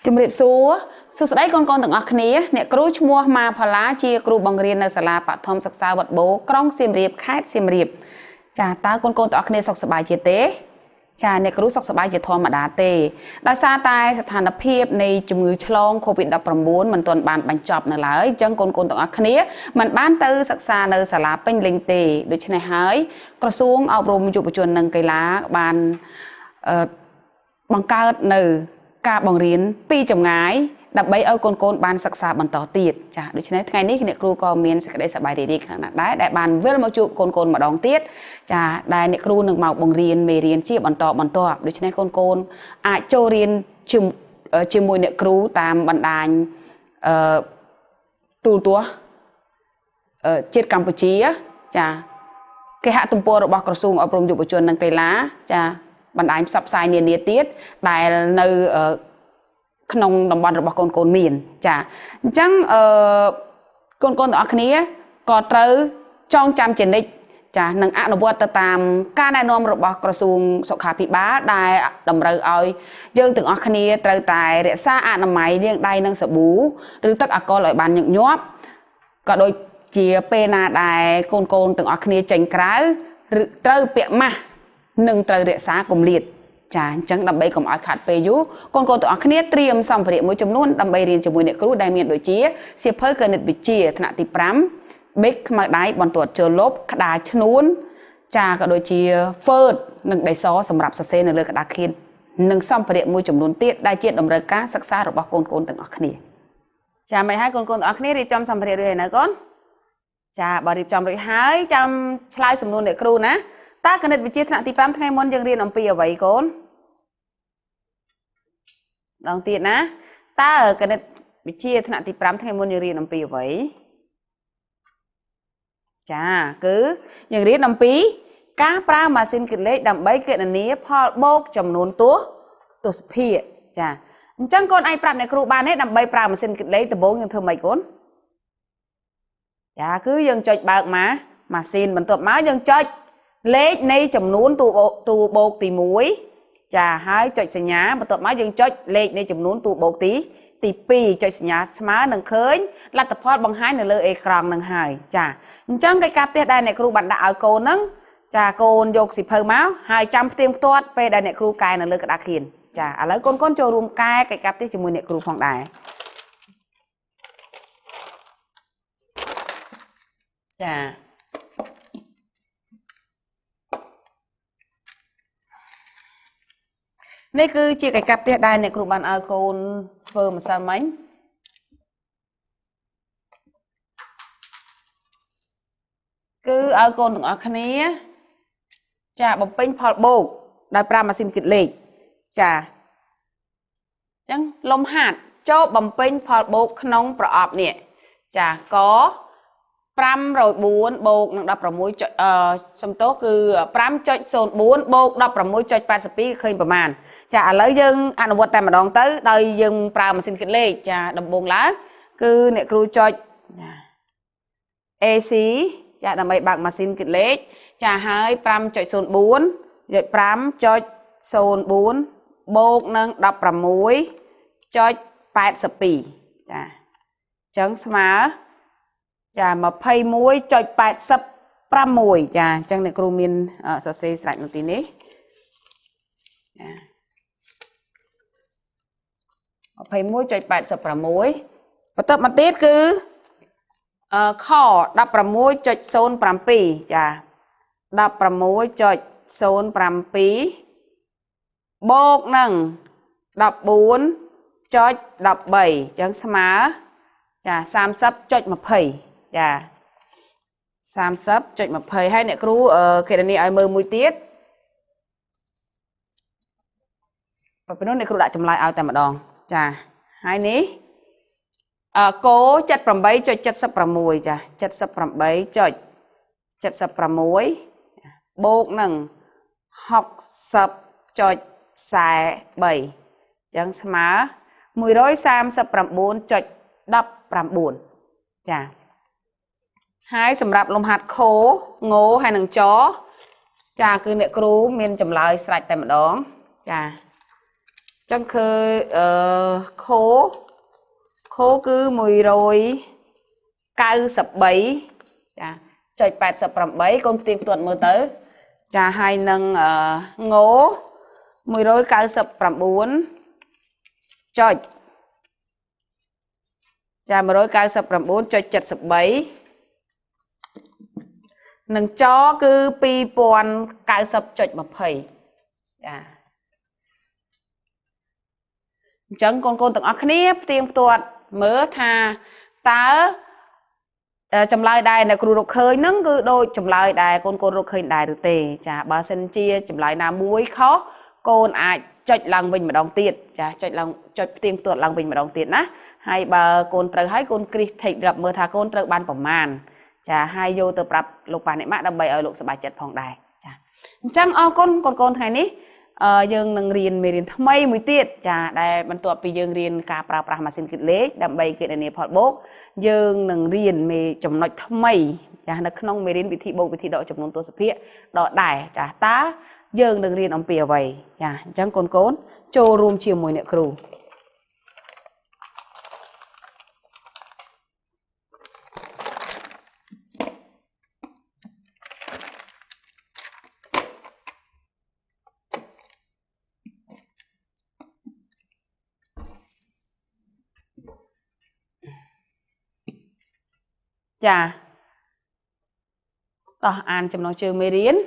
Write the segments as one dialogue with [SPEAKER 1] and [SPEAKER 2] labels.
[SPEAKER 1] ជំរាបសួរសួស្តីកូនៗទាំងអស់គ្នាអ្នកគ្រូឈ្មោះម៉ាផាឡាជាគ្រូបង្រៀននៅសាលាបឋមសិក្សាវត្តបូក្រុងសៀមរាបខេត្តសៀមរាបចាតើកូនៗទាំងអស់គ្នាសុខសប្បាយជាទេចាអ្នកគ្រូសុខសប្បាយជាធម្មតាទេដោយសារតែស្ថានភាពនៃជំងឺឆ្លង COVID-19 មិនទាន់បានបញ្ចប់នៅឡើយអញ្ចឹងកូនៗទាំងអស់គ្នាមិនបានទៅសិក្សានៅសាលាពេញលេញទេដូច្នេះហើយក្រសួងអប់រំយុវជននិងកីឡាបានបង្កើតនៅការបង្រៀនពីចម្ងាយដើម្បីឲ្យកូនៗបានសិក្សាបន្តទៀតចាដូច្នេះថ្ងៃនេះអ្នកគ្រូក៏មានសេចក្តីសប្បាយរីករាយខ្លាំងណាស់ដែរដែលបានវិលមកជួបកូនៗម្ដងទៀតចាដែលអ្នកគ្រូនឹងមកបង្រៀនមេរៀនជាបន្តបន្ទាប់ដូច្នេះកូនៗអាចចូលរៀនជាមួយអ្នកគ្រូតាមបណ្ដាញទូរទស្សន៍ជាតិកម្ពុជាចាគេហទំព័ររបស់ក្រសួងអប់រំយុវជននិងកីឡាចាបណ្ដាញផ្សព្វផ្សាយនានាទៀតដែលនៅក្នុងតំបន់របស់កូនៗមានចាអញ្ចឹងកូនៗទាំងអស់គ្នាក៏ត្រូវចងចាំជានិច្ចចានឹងអនុវត្តទៅតាមការណែនាំរបស់ក្រសួងសុខាភិបាលដែលតម្រូវឲ្យយើងទាំងអស់គ្នាត្រូវតែរក្សាអនាម័យលាងដៃនឹងសាប៊ូឬទឹកអាល់កុលឲ្យបានញឹកញាប់ក៏ដូចជាពេលណាដែលកូនទាំងអស់គ្នាចេញក្រៅត្រូវពាក់ម៉ាស់និងត្រូវរក្សាគម្លាតចាអញ្ចឹងដើម្បីកុំឲ្យខាត់ពេលយូរកូនទាំងអស់គ្នាត្រៀមសម្ភារៈមួយចំនួនដើម្បីរៀនជាមួយអ្នកគ្រូដែលមានដូចជាសៀវភៅគណិតវិទ្យាថ្នាក់ទី5ប៊ិកខ្មៅដៃបន្ទាត់ចូលលុបក្តារឈ្នួនចាក៏ដូចជាហ្វឺតនិងដីសសម្រាប់សរសេរនៅលើក្តារខៀននិងសម្ភារៈមួយចំនួនទៀតដែលជាតម្រូវការសិក្សារបស់កូនទាំងអស់គ្នាចាមិនហើយកូនទាំងអស់គ្នារៀបចំសម្ភារៈរួចហើយនៅកូនចាបើរៀបចំរួចហើយចាំឆ្លើយសំណួរអ្នកគ្រូណាតើគណិតវិទ្យាថ្នាក់ទី5ថ្ងៃមុនយើងរៀនអំពីអ្វីកូនដងទៀតណាតើគណិតវិទ្យាថ្នាក់ទី5ថ្ងៃមុនយើងរៀនអំពីអ្វីចាគឺយើងរៀនអំពីការប្រើម៉ាស៊ីនគិតលេខដើម្បីគណនាផលបូកចំនួនទស្សភាគចាអញ្ចឹងកូនអាចប្រាប់អ្នកគ្រូបានទេដើម្បីប្រើម៉ាស៊ីនគិតលេខដំបូងយើងធ្វើម៉េចកូនចាគឺយើងចុចបើកម៉ាស៊ីនបន្ទាប់មកយើងចុចលេខនៃចំនួនតួបូកទី1ចាហើយចុចសញ្ញាបន្ទាប់មកយើងចុចលេខនៃចំនួនតួបូកទី2ចុចសញ្ញាស្មើនឹងឃើញលទ្ធផលបង្ហាញនៅលើអេក្រង់នឹងហើយចាអញ្ចឹងកិច្ចការផ្ទះដែលអ្នកគ្រូបានដាក់ឲ្យកូនហ្នឹងចាកូនយកសៀវភៅមកហើយចាំផ្ទៀងផ្ទាត់ពេលដែលអ្នកគ្រូកែនៅលើក្តារខៀនចាឥឡូវកូនចូលរួមកែកិច្ចការផ្ទះជាមួយអ្នកគ្រូផងដែរចានេះគឺជាកិច្ចការផ្ទះដែលអ្នកគ្រូបានឲ្យកូនធ្វើម្សិលមិញគឺឲ្យកូនទាំងអស់គ្នាចាបំពេញផលបូកដោយប្រើម៉ាស៊ីនគិតលេខចាអញ្ចឹងលំហាត់ចូលបំពេញផលបូកក្នុងប្រអប់នេះចាក504បូកនឹង16សំទោសគឺ 5.04 បូក 16.82 ឃើញប្រមាណចាឥឡូវយើងអនុវត្តតែម្ដងទៅដោយយើងប្រើម៉ាស៊ីនគិតលេខចាដំបូងឡើងគឺអ្នកគ្រូចុច AC ចាដើម្បីបើកម៉ាស៊ីនគិតលេខចាហើយ 5.04 5.04 បូកនឹង 16.82 ចាអញ្ចឹងស្មើចា21.86 ចាអញ្ចឹងអ្នកគ្រូមានសរសេរស្រេចនៅទីនេះចា21.86បន្ទាប់មកទៀតគឺខ 16.07 ចា 16.07 បូកនឹង 14.13 អញ្ចឹងស្មើចា 30.20 ចា 30.20 ហើយអ្នកគ្រូគណនាឲ្យមើលមួយទៀតពេលនោះអ្នកគ្រូដាក់ចម្លើយឲ្យតែម្ដងចាហើយនេះគោ 78.76 ចា 78.76 បូកនឹង 60.43 អញ្ចឹងស្មើ 139.19 ចាហើយសម្រាប់លំហាត់ខងោហើយនឹងចចាគឺអ្នកគ្រូមានចម្លើយស្រេចតែម្ដងចា chẳng khơi khô cứ mùi rồi cao sập bấy chà chọi bẹt sập rầm bấy con tiên tuần mơ tới chà hai nâng ngố mùi rồi cao sập rầm bốn chọi chà mùi rồi cao sập rầm bốn chọi chật sập bấy nâng cho cứ pi pon cao sập chọi mà phẩy chà chẳng con từng ác nếp tiên tuần mơ tha tá chấm lại đài này kêu khơi nâng cứ đôi chấm lại đài con khơi đài được tề chả bà sinh chia chấm lại nam muối khó con ai chọi lăng bình mà đong tiền chả chọi tiền tuột lăng bình mà đong tiền á hay bà con trời hái con kri thịt rập mưa thà con trời ban phẩm màn chả hai vô từ bập lục bàn này mát đâm bày ở lục sẽ bài chặt phòng đài chả chẳng con thằng ní dương nâng riêng mê riêng thâm mây mũi tiết chà đây bắn tuột bị dương riêng cả pra mà xin kịch lế đậm bay kịch này phật bốc dương nâng riêng mê chồng nói thâm mây chà nó không mê riêng bị thị bộ bị thị độ chồng nôn tua sập hiện đọ đài chà tá dương nâng riêng ông pìa vậy chà chẳng con cốn trô rùm chiều mùi nệ cừu chà tỏ an chấm nói chơi mê riêng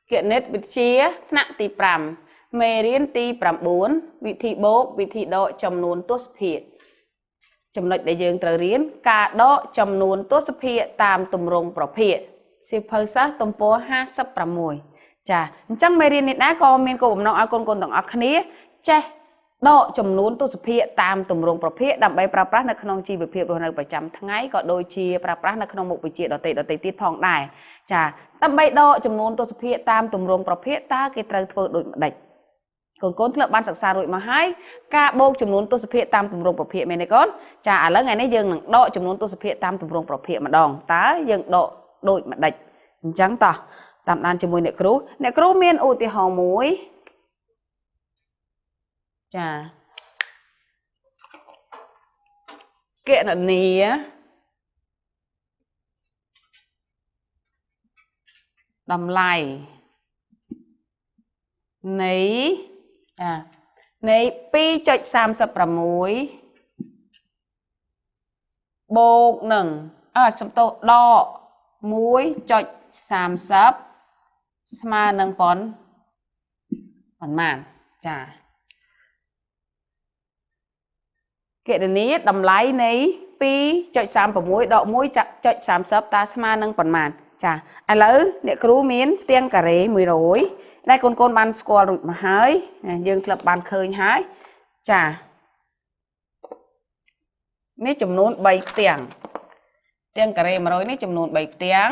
[SPEAKER 1] kiện nét bịch chia nặng tì pram mê riêng tì pram 4 vị thị bố vị thị độ chấm nôn tốt hiện chấm nói để dương trời riêng cả độ chấm nôn tốt hiện tam tùm rongប្រភេទ siêu phơi sát tùm po 56 chà chẳng mê riêng này đã có miền cổ bầm nọ con tổng ác khné che độ chấm nôn tốt hiện tam tùm rongប្រភេទ ដើម្បីប្រើប្រាស់នៅក្នុងជីវភាពរស់នៅប្រចាំថ្ងៃក៏ដូចជាប្រើប្រាស់នៅក្នុងមុខវិជ្ជាដទៃទៀតផងដែរចាដើម្បីដកចំនួនទស្សភាគតាមទម្រង់ប្រភេទតើគេត្រូវធ្វើដូចម្ដេចកូនធ្លាប់បានសិក្សារួចមកហើយការបូកចំនួនទស្សភាគតាមទម្រង់ប្រភេទមែនទេកូនចាឥឡូវថ្ងៃនេះយើងនឹងដកចំនួនទស្សភាគតាមទម្រង់ប្រភេទម្ដងតើយើងដកដូចម្ដេចអញ្ចឹងតោះតាមដានជាមួយអ្នកគ្រូមានឧទាហរណ៍មួយចាគណនាតម្លៃនៃនៃ 2.36 បូកនឹងសំទោសដក 1.30 ស្មើនឹងប៉ុន្មានចាគណនាតម្លៃនៃ 2.36 ដក 1.30 តើស្មើនឹងប៉ុន្មានចាឥឡូវអ្នកគ្រូមានផ្ទាំងការ៉េ 100 ដែលកូនបានស្គាល់រួចមកហើយយើងធ្លាប់បានឃើញហើយចានេះចំនួន 3 ផ្ទាំងការ៉េ 100 នេះចំនួន 3 ផ្ទាំង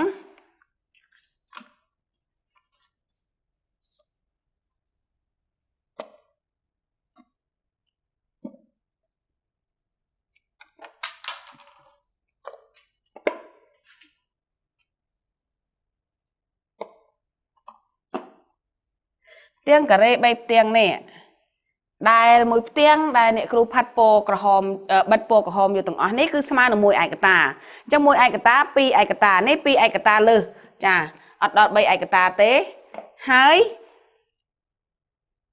[SPEAKER 1] ផ្ទាំងការ៉េ 3 ផ្ទាំងនេះដែលមួយផ្ទាំងដែលអ្នកគ្រូផាត់ពណ៌ក្រហមបិទពណ៌ក្រហមយកទាំងអស់នេះគឺស្មើនឹងមួយឯកតាអញ្ចឹងមួយឯកតាពីរឯកតានេះពីរឯកតាលើសចាអត់ដល់3ឯកតាទេហើយ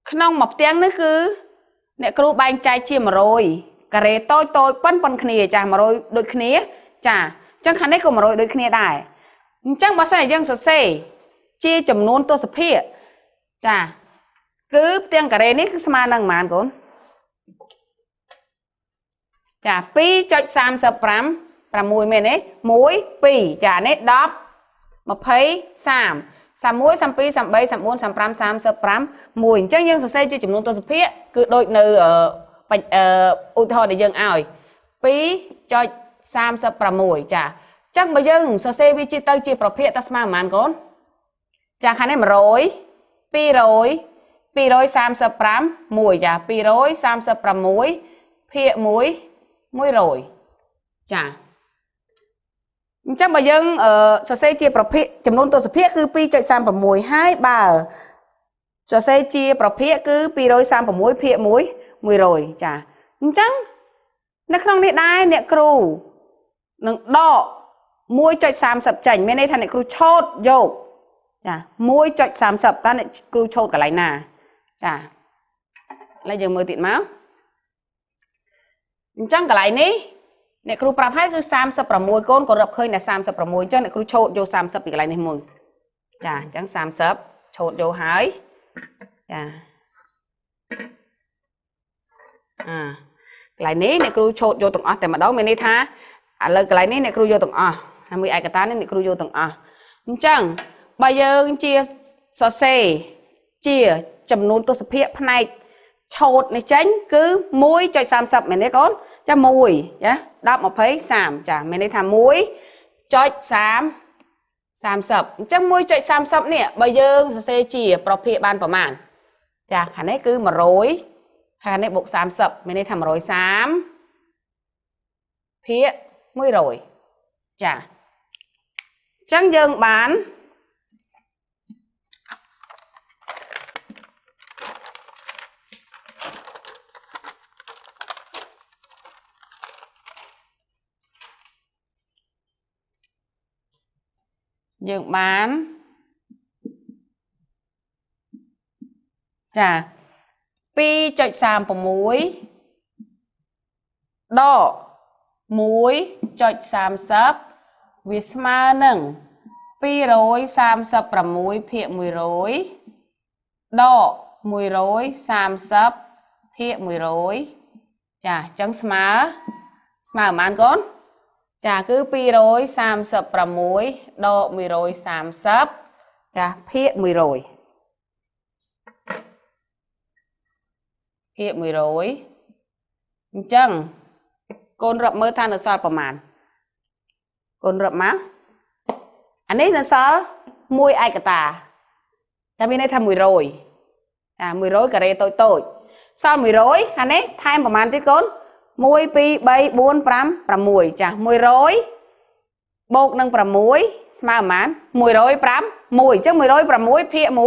[SPEAKER 1] ក្នុងមួយផ្ទាំងនេះគឺអ្នកគ្រូបែងចែកជា100ការ៉េតូចប៉ុនគ្នាចា100ដូចគ្នាចាអញ្ចឹងខាងនេះក៏100ដូចគ្នាដែរអញ្ចឹងបើសិនជាយើងសរសេរជាចំនួនទស្សភាគចាគឺផ្ទាំងការ៉េនេះគឺស្មើនឹងប៉ុន្មានកូនចា 2.35 6មែនទេ1 2ចានេះ10 20 30 31 32 33 34 35 35 1អញ្ចឹងយើងសរសេរជាចំនួនទស្សភាគគឺដូចនៅឧទាហរណ៍ដែលយើងឲ្យ 2.36 ចាអញ្ចឹងបើយើងសរសេរវាជាទៅជាប្រភេទតើស្មើប៉ុន្មានកូនចាខាងនេះ100 200 235 1ចា236 ភាគ 1 100ចាអញ្ចឹងបើយើងសរសេរជាប្រភេទចំនួនទស្សភាគគឺ 2.36 ហើយបើ សរសេរជាប្រភេទគឺ236ភាគ1 100ចាអញ្ចឹងនៅក្នុងនេះដែរអ្នកគ្រូនឹងដក 1.30 ចេញមានន័យថាអ្នកគ្រូឆោតយកចា 1.30 តើអ្នកគ្រូឆោតកន្លែងណាចាឥឡូវយើងមើលទៀតមកអញ្ចឹងកន្លែងនេះអ្នកគ្រូប្រាប់ឲ្យគឺ36កូនក៏រកឃើញតែ36អញ្ចឹងអ្នកគ្រូឆោតយក30ពីកន្លែងនេះមួយចាអញ្ចឹង30ឆោតយកហើយចាកន្លែងនេះអ្នកគ្រូឆោតយកទាំងអស់តែម្ដងមានន័យថាឥឡូវកន្លែងនេះអ្នកគ្រូយកទាំងអស់ហើយមួយឯកតានេះអ្នកគ្រូយកទាំងអស់អញ្ចឹងបើយើងជាសរសេរជាចំនួនទស្សភាគផ្នែកឆោតនេះចេញគឺ 1.30 មែនទេកូនចា1ចា10 20 30ចាមានន័យថា 1.30 អញ្ចឹង 1.30 នេះបើយើងសរសេរជាប្រភេទបានប្រមាណចាខាងនេះគឺ100ខាងនេះបូក30មានន័យថា130ភាគ100ចាអញ្ចឹងយើងបានចា 2.36 ដក 1.30 វាស្មើនឹង236ភាគ100ដក130ភាគ100ចាអញ្ចឹងស្មើប៉ុន្មានកូនចាគឺ236ដក130ចាភាគ100ភាគ100អញ្ចឹងកូនរកមើលថានៅសល់ប្រមាណកូនរកមកអានេះនៅសល់មួយឯកតាចាំមានន័យថា100ចា100ការ៉េតូចសល់100អានេះថែមប្រមាណទៀតកូន1 2 3 4 5 6ចា100បូកនឹង6ស្មើប៉ុន្មាន105 1អញ្ចឹង106ភាគ1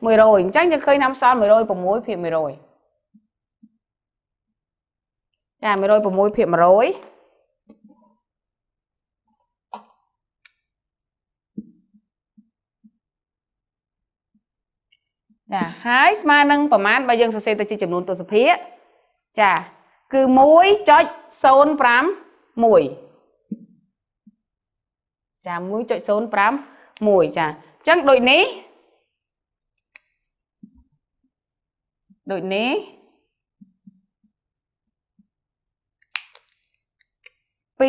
[SPEAKER 1] 100អញ្ចឹងយើងឃើញថាសល់106ភាគ100ចា106ភាគ100ចាហើយស្មើនឹងប្រមាណបើយើងសរសេរទៅជាចំនួនទស្សភាគចាគឺ 1.051 ចា 1.051 ចាអញ្ចឹងដូចនេះ2.36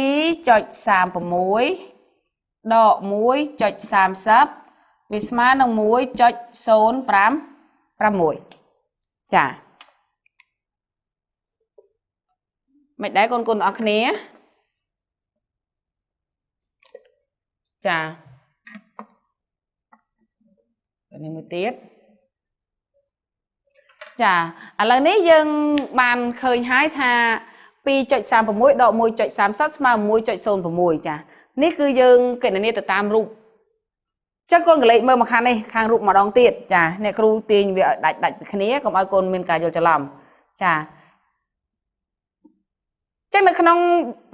[SPEAKER 1] ដក 1.30 វាស្មើនឹង 1.056 ចាមិនដែរកូនទាំងអស់គ្នាចានេះមួយទៀតចាឥឡូវនេះយើងបានឃើញហើយថា 2.36 ដក 1.30 ស្មើ 1.06 ចានេះគឺយើងគណនាទៅតាមរូបចឹងកូនកលេចមើលមកខាងនេះខាងរូបម្ដងទៀតចាអ្នកគ្រូទាញវាឲ្យដាច់ពីគ្នាកុំឲ្យកូនមានការយល់ច្រឡំចាចឹងនៅក្នុង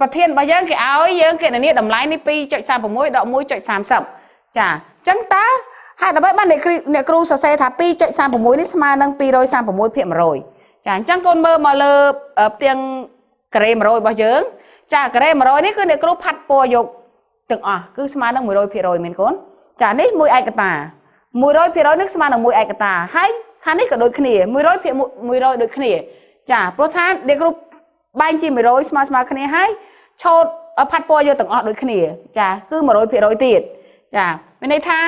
[SPEAKER 1] ប្រធានរបស់យើងគេឲ្យយើងគណនាតម្លៃនេះ 2.36 ដក 1.30 ចាចឹងតើហើយដើម្បីបានអ្នកគ្រូសរសេរថា 2.36 នេះស្មើនឹង236ភាគ100ចាអញ្ចឹងកូនមើលមកលើផ្ទាំងការ៉េ100របស់យើងចាការ៉េ100នេះគឺអ្នកគ្រូផាត់ពណ៌យកទាំងអស់គឺស្មើនឹង 100% មែនកូនចានេះមួយឯកតា 100% នេះស្មើនឹងមួយឯកតាហើយខាងនេះក៏ដូចគ្នា 100 ភាគ 100 ដូចគ្នាចាព្រោះថាអ្នកគ្រូបែងជា100ស្មើគ្នាហើយឆោតផាត់ពណ៌យកទាំងអស់ដូចគ្នាចាគឺ 100% ទៀតចាមានន័យថា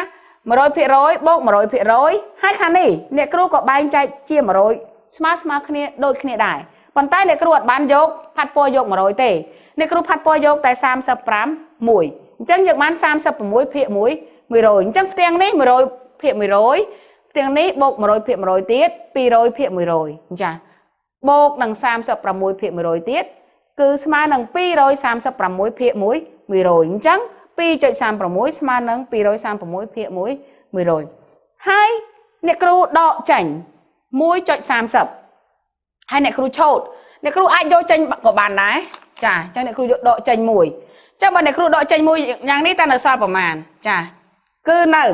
[SPEAKER 1] 100% បូក 100% ហើយខាងនេះអ្នកគ្រូក៏បែងចែកជា100ស្មើគ្នាដូចគ្នាដែរប៉ុន្តែអ្នកគ្រូអត់បានយកផាត់ពណ៌យក100ទេអ្នកគ្រូផាត់ពណ៌យកតែ35 1អញ្ចឹងយើងបាន36ភាគ1 100អញ្ចឹងផ្ទាំងនេះ100ភាគ100ផ្ទាំងនេះបូក100ភាគ100ទៀត200ភាគ100អញ្ចឹងបូកនឹង36ភាគ100ទៀតគឺស្មើនឹង236ភាគ1 100អញ្ចឹង 2.36 ស្មើនឹង236ភាគ1 100ហើយ អ្នកគ្រូដកចេញ 1.30 ហើយអ្នកគ្រូឆូតអ្នកគ្រូអាចយកចេញក៏បានដែរចាអញ្ចឹងអ្នកគ្រូយកដកចេញមួយចាបើអ្នកគ្រូដកចេញមួយយ៉ាងនេះតើនៅសល់ប្រមាណចាគឺនៅ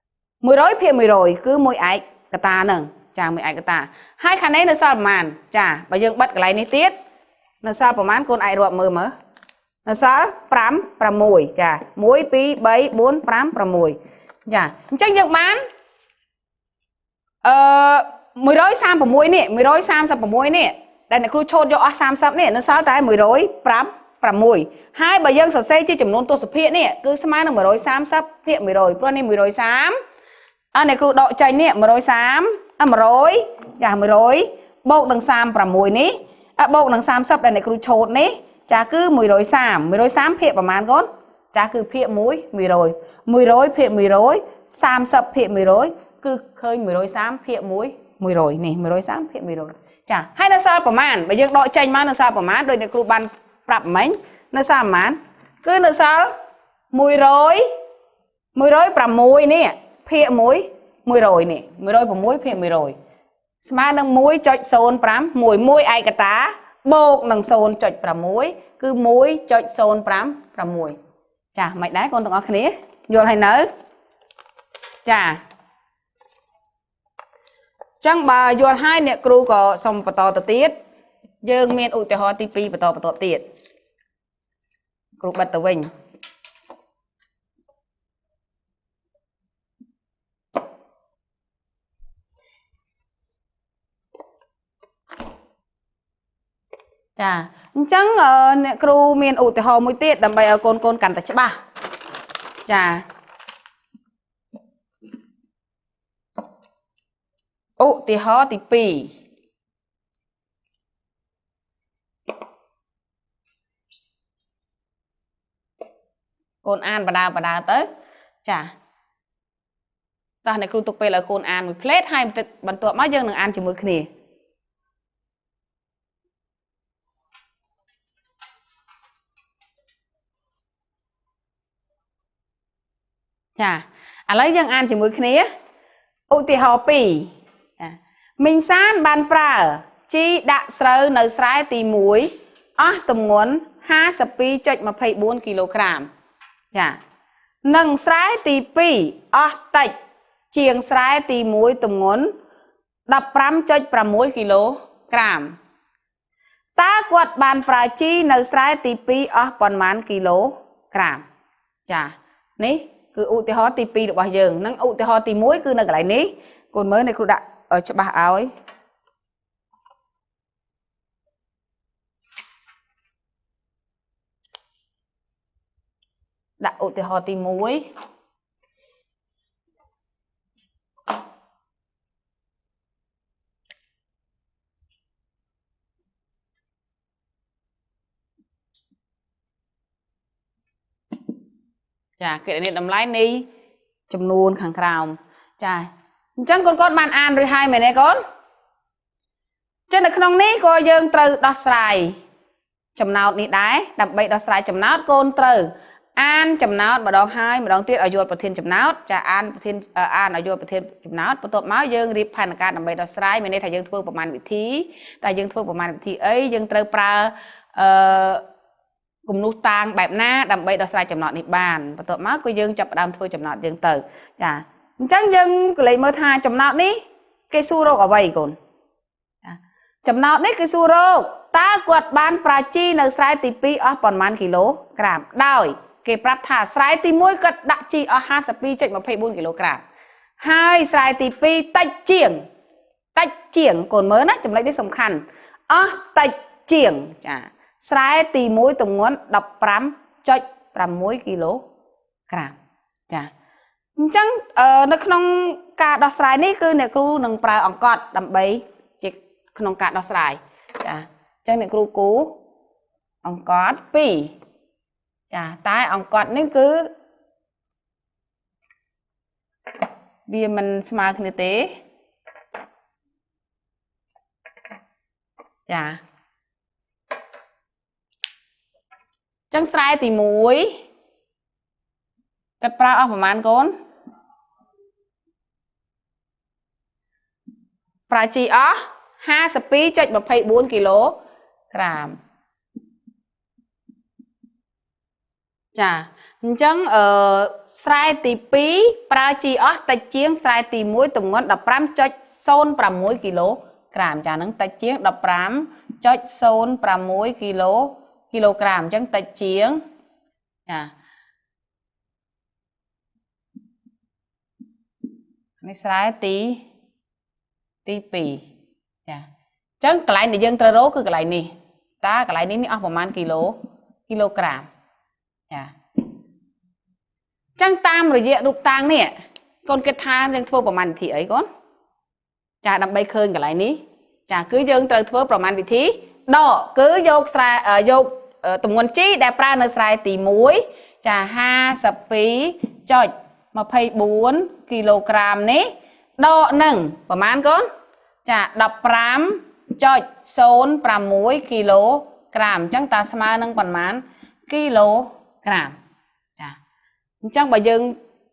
[SPEAKER 1] 100 ភាគ 100 គឺមួយឯកតាហ្នឹងចាមួយឯកតាហើយខាងនេះនៅសល់ប្រមាណចាបើយើងបិទកន្លែងនេះទៀតនៅសល់ប្រមាណកូនអាចរាប់មើលមើលនៅសល់5 6ចា1 2 3 4 5 6ចាអញ្ចឹងយើងបាន136នេះ136នេះដែលអ្នកគ្រូឆូតយកអស់30នេះនៅសល់តែ105.6ហើយបើយើងសរសេរជាចំនួនទស្សភាគនេះគឺស្មើនឹង130 ភាគ 100 ព្រោះនេះ130អ្នកគ្រូដកចេញនេះ130 100ចា100បូកនឹង36នេះបូកនឹង30ដែលអ្នកគ្រូឆូតនេះចាគឺ130ភាគប្រមាណកូនចាគឺភាគ1 100 100ភាគ 100 30ភាគ 100គឺឃើញ130ភាគ1 100នេះ130ភាគ 100ចាហើយនៅសល់ប្រមាណបើយើងដកចេញមកនៅសល់ប្រមាណដោយអ្នកគ្រូបានប្រាប់មិញនៅសល់ប្រមាណគឺនៅសល់106នេះភាគ1 100នេះ106ភាគ 100ស្មើនឹង 1.05 មួយឯកតាបូកនឹង 0.6 គឺ 1.056 ចាមិនដែរកូនទាំងអស់គ្នាយល់ហើយនៅចាចឹងបើយល់ហើយអ្នកគ្រូក៏សូមបន្តទៅទៀតយើងមានឧទាហរណ៍ទី2បន្តទៀតគ្រូបិទទៅវិញចាអញ្ចឹងអ្នកគ្រូមានឧទាហរណ៍មួយទៀតដើម្បីឲ្យកូនកាន់តែច្បាស់ចាឧទាហរណ៍ទី2កូនអានបដាទៅចាតោះអ្នកគ្រូទុកពេលឲ្យកូនអានមួយផ្លេតហើយបន្ទាប់មកយើងនឹងអានជាមួយគ្នាចាឥឡូវយើងអានជាមួយគ្នាឧទាហរណ៍2ចាមីងសានបានប្រើជីដាក់ស្រូវនៅស្រែទី1អស់ទម្ងន់ 52.24 គីឡូក្រាមចានិងស្រែទី2អស់តិចជាងស្រែទី1ទម្ងន់ 15.6 គីឡូក្រាមតើគាត់បានប្រើជីនៅស្រែទី2អស់ប៉ុន្មានគីឡូក្រាមចានេះគឺឧទាហរណ៍ទី2របស់យើងនិងឧទាហរណ៍ទី1គឺនៅកន្លែងនេះកូនមើលអ្នកគ្រូដាក់ច្បាស់ឲ្យដាក់ឧទាហរណ៍ទី1ចាគណនាតម្លៃនៃចំនួនខាងក្រោមចាអញ្ចឹងកូនបានអានរួចហើយមែនទេកូនចឹងនៅក្នុងនេះក៏យើងត្រូវដោះស្រាយចំណោទនេះដែរដើម្បីដោះស្រាយចំណោទកូនត្រូវអានចំណោទម្ដងហើយម្ដងទៀតឲ្យយល់ប្រធានចំណោទចាអានឲ្យយល់ប្រធានចំណោទបន្ទាប់មកយើងរៀបផែនការដើម្បីដោះស្រាយមានន័យថាយើងធ្វើប្រមាណវិធីតែយើងធ្វើប្រមាណវិធីអីយើងត្រូវប្រើគំនូសតាងបែបណាដើម្បីដោះស្រាយចំណោទនេះបានបន្ទាប់មកគឺយើងចាប់ផ្ដើមធ្វើចំណោទយើងទៅចាអញ្ចឹងយើងក៏លេចមើលថាចំណោទនេះគេសួររកអ្វីកូនចំណោទនេះគឺសួររកតើគាត់បានប្រើជីនៅស្រែទី2អស់ប៉ុន្មានគីឡូក្រាមដោយគេប្រាប់ថាស្រែទី1គាត់ដាក់ជីអស់ 52.24 គីឡូក្រាមហើយស្រែទី2តិចជាងកូនមើលណាចំណុចនេះសំខាន់អស់តិចជាងចាស្រែទី1ទម្ងន់ 15.6 គីឡូក្រាមចាអញ្ចឹងនៅក្នុងការដោះស្រាយនេះគឺអ្នកគ្រូនឹងប្រើអង្កត់ដើម្បីជាក្នុងការដោះស្រាយចាអញ្ចឹងអ្នកគ្រូគូអង្កត់2ចាតែអង្កត់នេះគឺវាមិនស្មើគ្នាទេចាចឹងស្រែទី1គាត់ប្រើអស់ប្រមាណកូន ប្រើជីអស់ 52.24 គីឡូក្រាមចាអញ្ចឹងស្រែទី2ប្រើជីអស់តិចជាងស្រែទី1ទម្ងន់ 15.06 គីឡូក្រាមចាហ្នឹងតិចជាង 15.06 គីឡូក្រាមអញ្ចឹងតិចជាងចានេះស្រែទី2ចាអញ្ចឹងកន្លែងដែលយើងត្រូវរកគឺកន្លែងនេះតើកន្លែងនេះអស់ប្រមាណគីឡូក្រាមចាចឹងតាមរយៈរូបតាំងនេះកូនគិតថាយើងធ្វើប្រមាណវិធីអីកូនចាដើម្បីឃើញកន្លែងនេះចាគឺយើងត្រូវធ្វើប្រមាណវិធីដកគឺយកទម្ងន់ជីដែលប្រើនៅស្រែទី1ចា 52.24 គីឡូក្រាមនេះដកនឹងប្រមាណកូនចា 15.06 គីឡូក្រាមអញ្ចឹងតើស្មើនឹងប្រមាណគីឡូក្រាមចាអញ្ចឹងបើយើង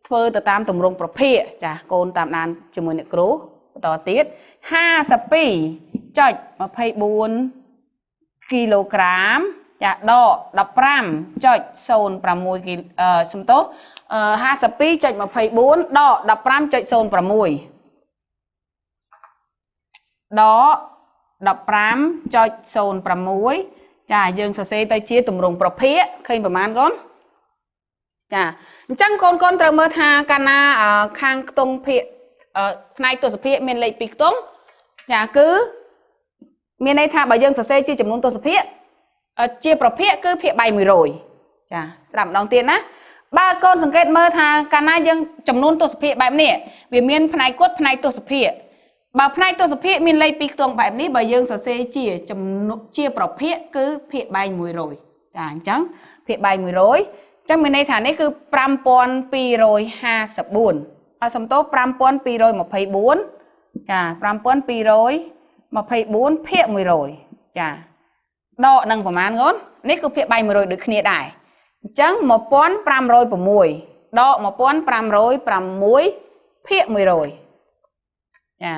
[SPEAKER 1] ធ្វើទៅតាមទម្រង់ប្រភេទចាកូនតាមដានជាមួយអ្នកគ្រូបន្តទៀត 52.24 គីឡូក្រាមចាដក 15.06 សំទោស 52.24 ដក 15.06 ដក 15.06 ចាយើងសរសេរទៅជាទម្រង់ប្រភេទឃើញប្រមាណកូនចាអញ្ចឹងកូនត្រូវមើលថាកាលណាខាងខ្ទង់ភាគផ្នែកទស្សភាគមានលេខ2ខ្ទង់ចាគឺមានន័យថាបើយើងសរសេរជាចំនួនទស្សភាគជាប្រភេទគឺភាគបាយ100ចាស្ដាប់ម្ដងទៀតណាបើកូនសង្កេតមើលថាកាលណាយើងចំនួនទស្សភាគបែបនេះវាមានផ្នែកគត់ផ្នែកទស្សភាគបើផ្នែកទស្សភាគមានលេខ2ខ្ទង់បែបនេះបើយើងសរសេរជាប្រភេទគឺភាគបាយ100ចាអញ្ចឹងភាគបាយ100ចឹងមានន័យថានេះគឺ 5254 សំទោស 5224 ចា 5224 ភាគ100ចាដកនឹងប្រមាណកូននេះគឺភាគបាយ100ដូចគ្នាដែរអញ្ចឹង 1506 ដក 1506 ភាគ100ចា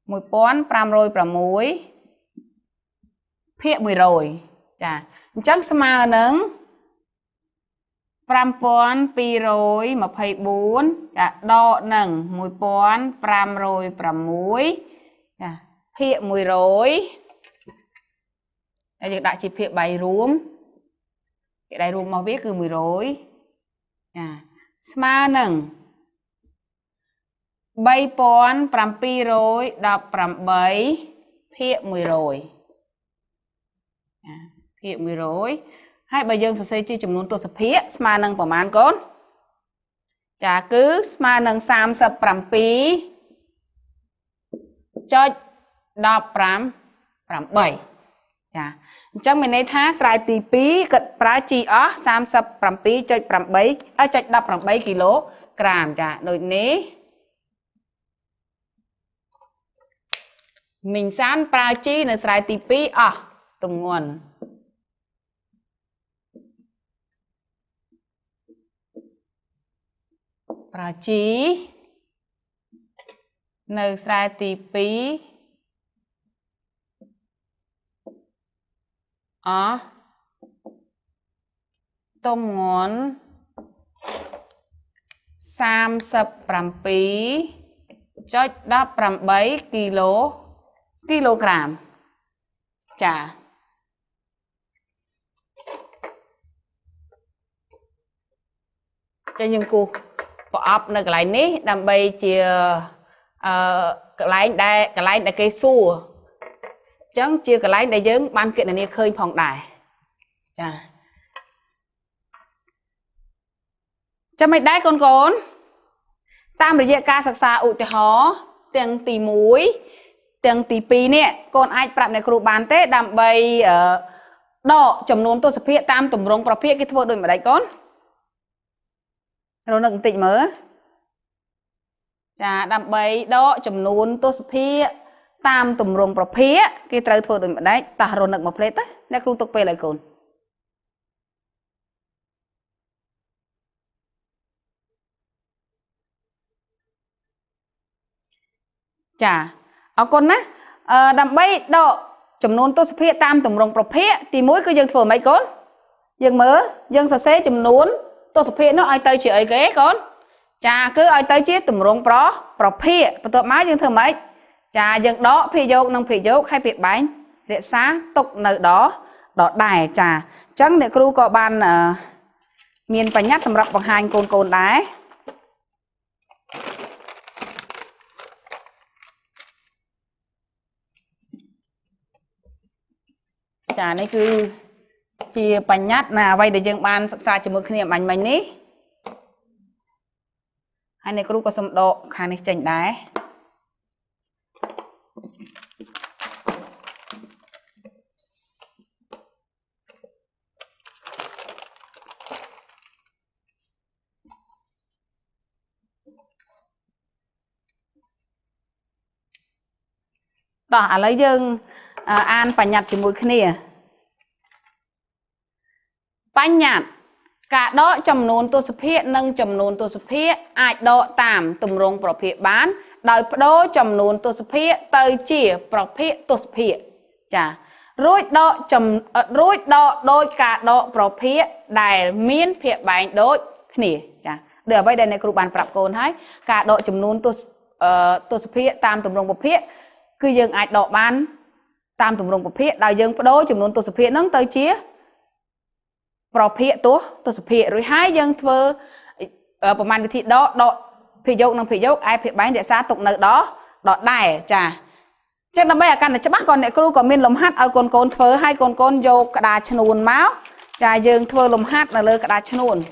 [SPEAKER 1] 1506 ភាគ100ចាអញ្ចឹងស្មើនឹង5224ចាដកនឹង1506ចាភាគ100ហើយយើងដាក់ជាភាគបាយរួមភាគដៃរួមរបស់វាគឺ100ចាស្មើនឹង3718ភាគ100ចាភាគ100ហើយបើយើងសរសេរជាចំនួនទស្សភាគស្មើនឹងប្រមាណកូនចាគឺស្មើនឹង 37.15 ចាអញ្ចឹងមានន័យថាស្រែទី2គាត់ប្រើជីអស់ 37.18 គីឡូក្រាមចាដូចនេះមីងសានប្រើជីនៅស្រែទី2អស់ទម្ងន់ប្រើជីនៅស្រែទី2អស់ទម្ងន់ 37.18 គីឡូក្រាមចាចឹងយើងគូសប្រអប់នៅកន្លែងនេះដើម្បីជាកន្លែងដែលគេសួរចឹងជាកន្លែងដែលយើងបានគណនាឃើញផងដែរចាចាំមិនដែរកូនតាមរយៈការសិក្សាឧទាហរណ៍ទាំងទី1ទាំងទី2នេះកូនអាចប្រាប់អ្នកគ្រូបានទេដើម្បីដកចំនួនទស្សភាគតាមទម្រង់ប្រភេទគេធ្វើដូចម្ដេចកូនរនឹកបន្តិចមើលចាដើម្បីដកចំនួនទស្សភាគតាមទម្រង់ប្រភេទគេត្រូវធ្វើដូចម្ដេចតោះរនឹកមកផ្លេតទៅអ្នកគ្រូទុកពេលឲ្យកូន Chà, ở con ná, đầm bay đọ chấm nôn tô sập tam tầm rồng bọc phê thì mỗi cứ dân phở mấy con, dân mớ, dân sờ xe chấm nôn tô sập nó ai tay chỉ ấy ghé con, chà cứ ai tay chết tầm rồng bọc phê, bắt tụi má dân thơ mấy, chà dân đó phê dâu nông phê dâu khai biệt bánh, để sáng tục nợ đó, đọ đài chà, chẳng để kêu có ban miền phải nhát sầm rập bằng hành cồn đá. Chà này cứ chia bánh nhát nè vay để dân ban sắc xa cho một khía bánh bánh ní hai này có sầm độ hai này chỉnh đá tỏ lấy dân an bánh nhát cho một khía bánh nhát cả đó chấm nôn tô sập nâng chấm nôn tô sập ai đó tạm tùm rong bọc bán đòi đó chấm nôn tô sập tới chỉ bọc tô sập chà rồi đó đôi cả đó bọc đài miên phiệt bánh đôi nè chà để bây đây này kêu bàn bọc cồn hay cả đó chấm nôn tô sập tam tùm rong bọc cứ dừng ai đó bán tam tùm rong bọc đòi dừng đó chấm nôn tô sập nâng tới chỉประเภทตัวสเปียrồi hai dân thưa ประมาณที่đó phê dâu năng phê dâu ai phê bánh để xa tục nợ đó đài chà chắc là bây giờ cần là chắc bác còn này có miên lồng hát ở con thưa hai con vô cả đà chân uốn máu chà dân thưa lồng hát là lơ cả đà chân uốn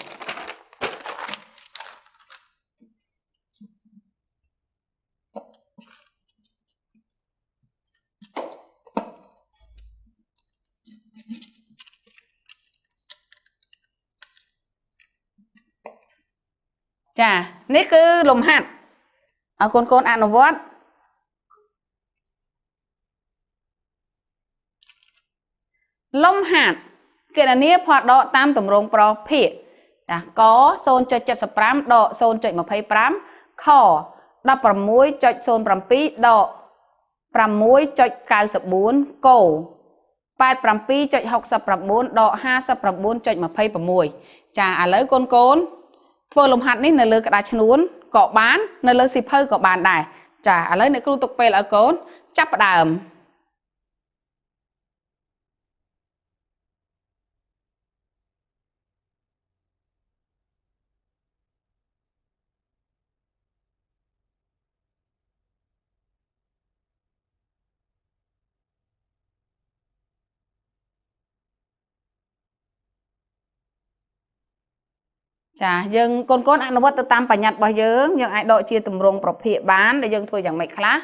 [SPEAKER 1] chà ní cứ lồng hạt ở con ăn nó vót lồng hạt cái là nia hoạt đó tam tầm rong pro phê có xôn cho chật sập pram đọ xôn cho một phay pram khò đập pram muối cho xôn pram pi đọ pram muối cho cài sập bún cổ bát pram pi cho học sập pram bún đọ ha sập pram bún cho một phay pram muối chà lấy con phơi lồng hạt ní nơi lơ cả đá chân uốn cọ bán nơi lơ xịt hơi cọ bàn đài chả lấy này cứ tục về là cốn chắp đàm chà dân con ăn nó vớt tam phải nhặt bao giờ nhưng ai đội chia tầm rong bọc hệ bán để dân thôi chẳng mệt khá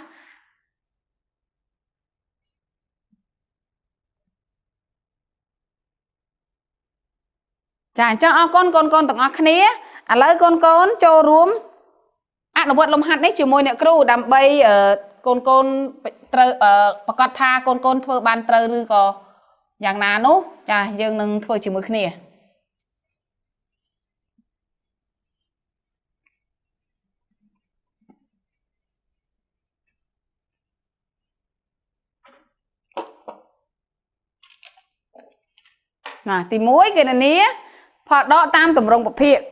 [SPEAKER 1] chà cho con tặng ác khné lấy con cho rúm ăn nó vớt lồng hạt đấy chỉ môi nè kêu đầm bay con bạc cát tha con thôi ban trơ rư cò dạng nào nốt chà dân nâng thôi chỉ môi khné thì muối cái này nè phật đó tam tầm rong bọc phệ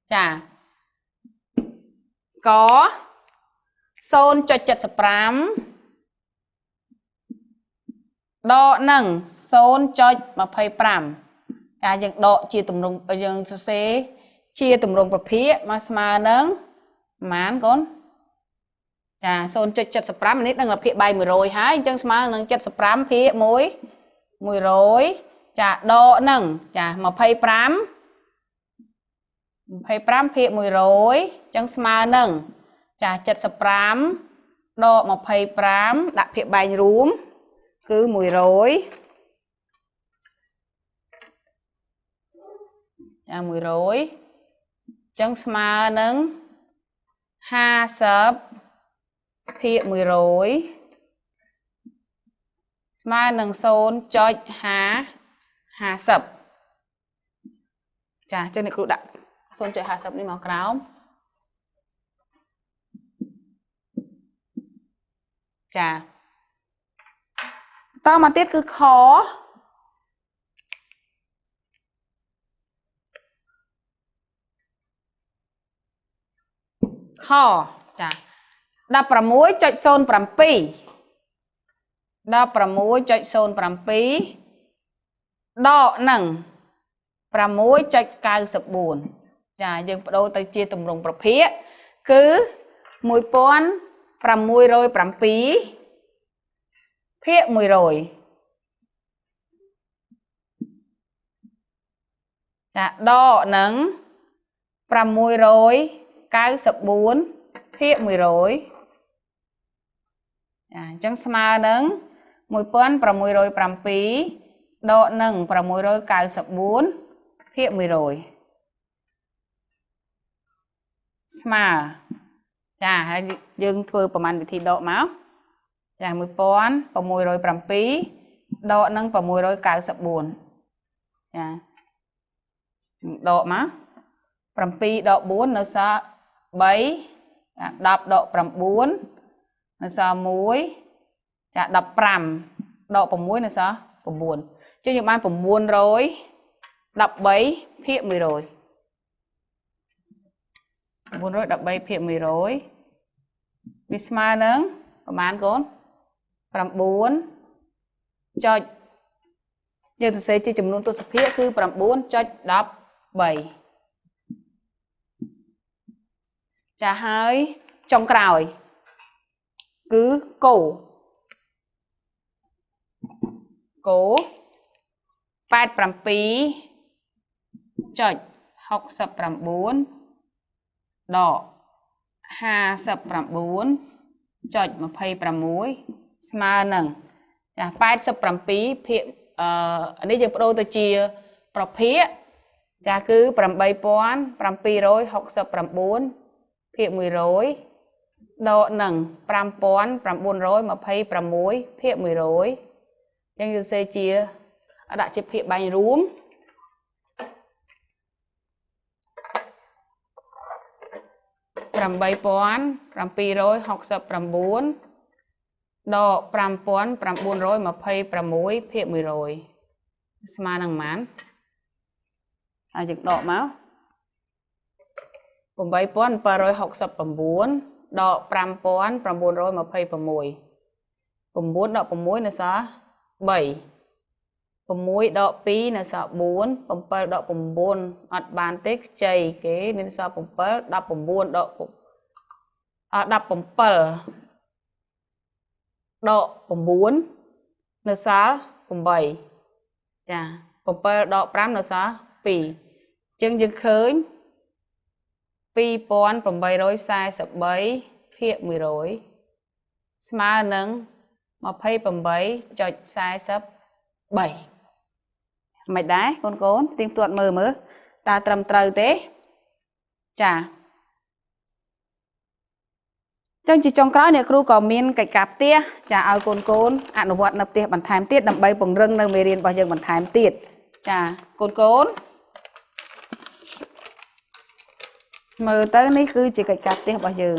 [SPEAKER 1] chà có xôn cho chật sập rám đo nâng xôn cho mà phê pram chà dân đọ chia tầm rong dân xe chia tầm rong bọc phệ mà nâng mán con chà xôn cho chật sập rám nít nâng là phệ bay 10 rồi hái chân mà nâng chật sập rám phệ muối 10 rồi chà đo nâng chà mà phê pram phê 10 rồi chân mà nâng chà chật sập pram đo mà phê pram đặt phê bay rúm cứ 10 rồi chà 10 rồi chân mà nâng ha sập phê 10 rồi mà nâng xôn cho hà sập chà cho này cụ đặt xôn cho hà sập đi màu cáo chà to mà tiết cứ khó khó chà đập ra muối chạy xôn pram pi đập ra muối chạy xôn pram pi đọ nằng pram muối chạy cao sập buồn chà dương đôi tay chia tùng rồng bạc phía cứ mùi pon pram muối rồi pram pi phía mùi rồi chà đọ nằng pram muối rồi cao sập buồn phía mùi rồi chẳng smà nâng mùi pon pram muối rồi pram pi đọ nâng pram muối rồi cao sập buồn phía mùi rồi smà chà dương thưaประมาณ วิธี đọ máu chà mùi pon pram muối rồi pram pi đọ nâng pram muối rồi cao sập buồn chà đọ máu pram pi đọ 4 nó sa 3 đập đọ pram 4 nó sa 1 chà đập pram đọ pram 1 nó sa pram 4 chứ như ban pram 4 rồi đập 3 phía 10 rồi 4 rồi đập 3 phía 10 rồi vì smart nângประมาณ con pram 4 cho giờ tôi sẽ chỉ chấm luôn tôi sẽ phía cứ pram 4 cho đập 3 chà hai trong cào cứ cổ 8 pram 2 chọi 6 pram 4 đỏ 5 pram 4 chọi 20 pram 1 smart nâng chà 8 pram 2 phíaอันนี้យើងបដូរទៅជាប្រភេទចាគឺ 8,269 ភាគ 100 ដកនឹង 5,926 ភាគ 100 ចឹងយើងសេជាដាក់ជាភាគបាញ់រួម 8,769 ដក 5,926 ភាគ 100 ស្មើនឹងប៉ុន្មានហើយយើងដកមក 8,769 ដក 5,926 9 ដក 6 នៅសល់ 3 6 ដក 2 នៅសល់ 4 7 ដក 9 អត់បានទេខ្ចីគេនៅសល់ 7 19 ដក 17 ដក 9 នៅសល់ 8 ចា 7 ដក 5 នៅសល់ 2 អញ្ចឹងយើងឃើញ 2,843 ភាគ 100 ស្មើនឹង 28.43 មិនដែរកូនទៀងទាត់មើលតើត្រឹមត្រូវទេចាចឹងជាចុងក្រោយអ្នកគ្រូក៏មានកិច្ចការផ្ទះចាឲ្យកូនអនុវត្តនៅផ្ទះបន្ថែមទៀតដើម្បីពង្រឹងនៅមេរៀនរបស់យើងបន្ថែមទៀតចាកូនមើលទៅនេះគឺជាកិច្ចការផ្ទះរបស់យើង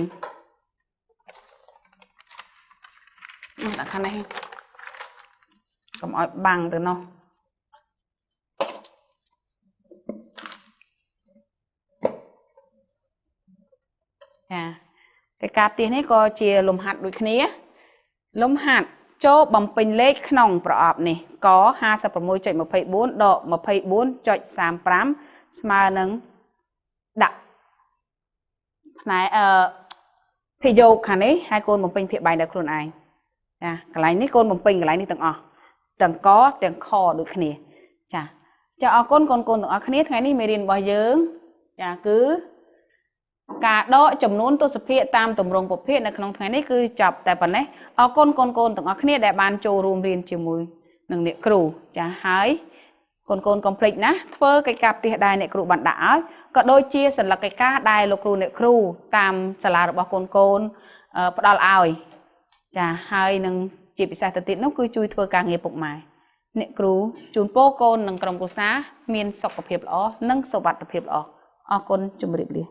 [SPEAKER 1] ដាក់ខាងនេះកុំឲ្យបាំងទៅនោះចាកិច្ចការផ្ទះនេះក៏ជាលំហាត់ដូចគ្នាលំហាត់ចូលបំពេញលេខក្នុងប្រអប់នេះក 56.24 ដក 24.35 ស្មើនឹងដាក់ផ្នែកភាគយកខាងនេះហើយកូនបំពេញភាគបែងដល់ខ្លួនឯងចាកន្លែងនេះកូនបំពេញកន្លែងនេះទាំងអស់ទាំងកទាំងខដូចគ្នាចាអរគុណកូនទាំងអស់គ្នាថ្ងៃនេះមេរៀនរបស់យើងចាគឺការដកចំនួនទស្សភាគតាមទម្រង់ប្រភេទនៅក្នុងថ្ងៃនេះគឺចប់តែប៉ុណ្ណេះអរគុណកូនទាំងអស់គ្នាដែលបានចូលរួមរៀនជាមួយនឹងអ្នកគ្រូចាហើយកូនកុំភ្លេចណាធ្វើកិច្ចការផ្ទះដែលអ្នកគ្រូបានដាក់ឲ្យក៏ដូចជាសញ្ញាកិច្ចការដែលលោកគ្រូអ្នកគ្រូតាមសាលារបស់កូនផ្ដល់ឲ្យចាហើយនឹងជាពិសេសទៅទៀតនោះគឺជួយធ្វើការងារពុកម៉ែអ្នកគ្រូជូនពរកូននិងក្រុមគ្រួសារមានសុខភាពល្អនិងសុវត្ថិភាពល្អអរគុណជម្រាបលា